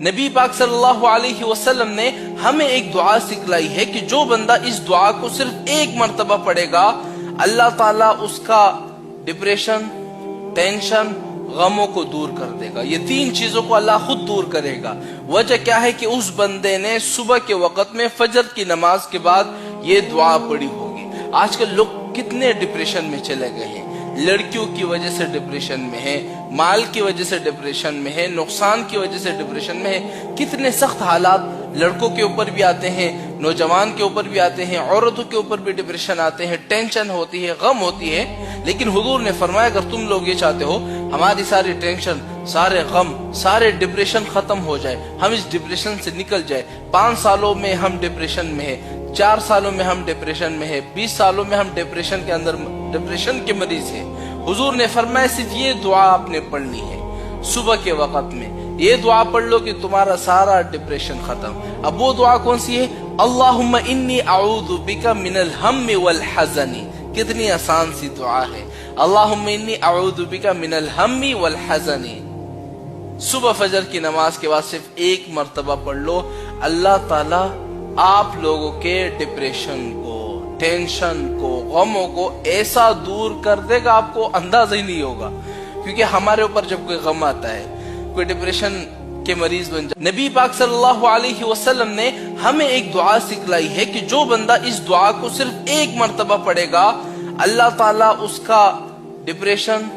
नबी पाक सल्लल्लाहु अलैहि वसल्लम ने हमें एक दुआ सिखलाई है कि जो बंदा इस दुआ को सिर्फ एक मर्तबा पढ़ेगा, अल्लाह ताला उसका डिप्रेशन, टेंशन, गमों को दूर कर देगा। ये तीन चीजों को अल्लाह खुद दूर करेगा। वजह क्या है कि उस बंदे ने सुबह के वक्त में फजर की नमाज के बाद ये दुआ पढ़ी होगी। आजकल लोग कितने डिप्रेशन में चले गए हैं। लड़कियों की वजह से डिप्रेशन में है, माल की वजह से डिप्रेशन में है, नुकसान की वजह से डिप्रेशन में है। कितने सख्त हालात लड़कों के ऊपर भी आते हैं, नौजवान के ऊपर भी आते हैं, औरतों के ऊपर भी डिप्रेशन आते हैं, टेंशन होती है, गम होती है। लेकिन हुजूर ने फरमाया अगर तुम लोग ये चाहते हो हमारी सारी टेंशन, सारे गम, सारे डिप्रेशन खत्म हो जाए, हम इस डिप्रेशन से निकल जाए, 5 सालों में हम डिप्रेशन में है, 4 सालों में हम डिप्रेशन में है, 20 सालों में हम डिप्रेशन के अंदर डिप्रेशन के मरीज है, हुजूर ने फरमाया सिर्फ ये दुआ आपने पढ़नी है सुबह के वक्त में। ये दुआ पढ़ लो कि तुम्हारा सारा डिप्रेशन खत्म। अब वो दुआ कौन सी है? अल्लाहुम्मा इन्नी अऊज़ु बिका मिनल हम्मी वल हज़नी। कितनी आसान सी दुआ है। अल्लाहुम्मा इन्नी अऊज़ु बिका मिनल हम्मी वल हज़नी। सुबह फजर की नमाज के बाद सिर्फ एक मर्तबा पढ़ लो, अल्लाह ताला आप लोगों के डिप्रेशन को, टेंशन को, गमों को ऐसा दूर कर देगा आपको अंदाजा ही नहीं होगा। क्योंकि हमारे ऊपर जब कोई गम आता है, कोई डिप्रेशन के मरीज बन जाए, नबी पाक सल्लल्लाहु अलैहि वसल्लम ने हमें एक दुआ सिखलाई है कि जो बंदा इस दुआ को सिर्फ एक मर्तबा पढ़ेगा, अल्लाह ताला उसका डिप्रेशन,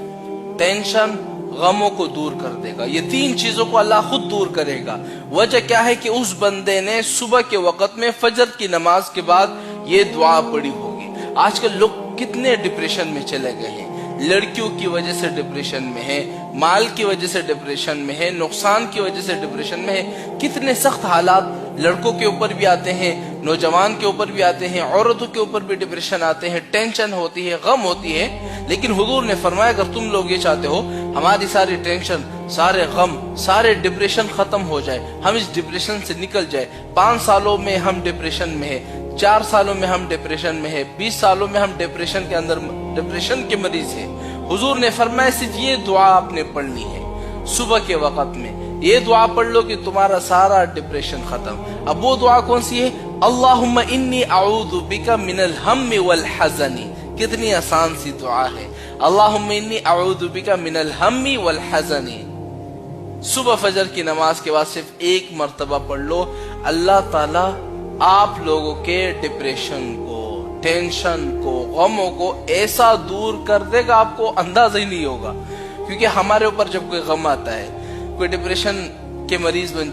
टेंशन, गमों को दूर कर देगा। ये तीन चीजों को अल्लाह खुद दूर करेगा। वजह क्या है कि उस बंदे ने सुबह के वक्त में फजर की नमाज के बाद ये दुआ पढ़ी होगी। आजकल लोग कितने डिप्रेशन में चले गए हैं। लड़कियों की वजह से डिप्रेशन में है, माल की वजह से डिप्रेशन में है, नुकसान की वजह से डिप्रेशन में है। कितने सख्त हालात लड़कों के ऊपर भी आते हैं, नौजवान के ऊपर भी आते हैं, औरतों के ऊपर भी डिप्रेशन आते हैं, टेंशन होती है, गम होती है। लेकिन हुजूर ने फरमाया अगर तुम लोग ये चाहते हो हमारी सारी टेंशन, सारे गम, सारे डिप्रेशन खत्म हो जाए, हम इस डिप्रेशन से निकल जाए, 5 सालों में हम डिप्रेशन में है, 4 सालों में हम डिप्रेशन में है, 20 सालों में हम डिप्रेशन के अंदर डिप्रेशन के मरीज है, हुजूर ने फरमाया सिर्फ ये दुआ आपने पढ़नी है सुबह के वक्त में। ये दुआ पढ़ लो कि तुम्हारा सारा डिप्रेशन खत्म। अब वो दुआ कौन सी है? अल्लाहुम्मा इन्नी अऊज़ु बिका मिनल हम्मी वल हज़नी। कितनी आसान सी दुआ है। अल्लाहुम्मा इन्नी अऊज़ु बिका मिनल हम्मी वल हज़नी। सुबह फजर की नमाज के बाद सिर्फ एक मर्तबा पढ़ लो, अल्लाह ताला आप लोगों के डिप्रेशन को, टेंशन को, गमों को ऐसा दूर कर देगा आपको अंदाजा ही नहीं होगा। क्योंकि हमारे ऊपर जब कोई गम आता है, कोई डिप्रेशन के मरीज बन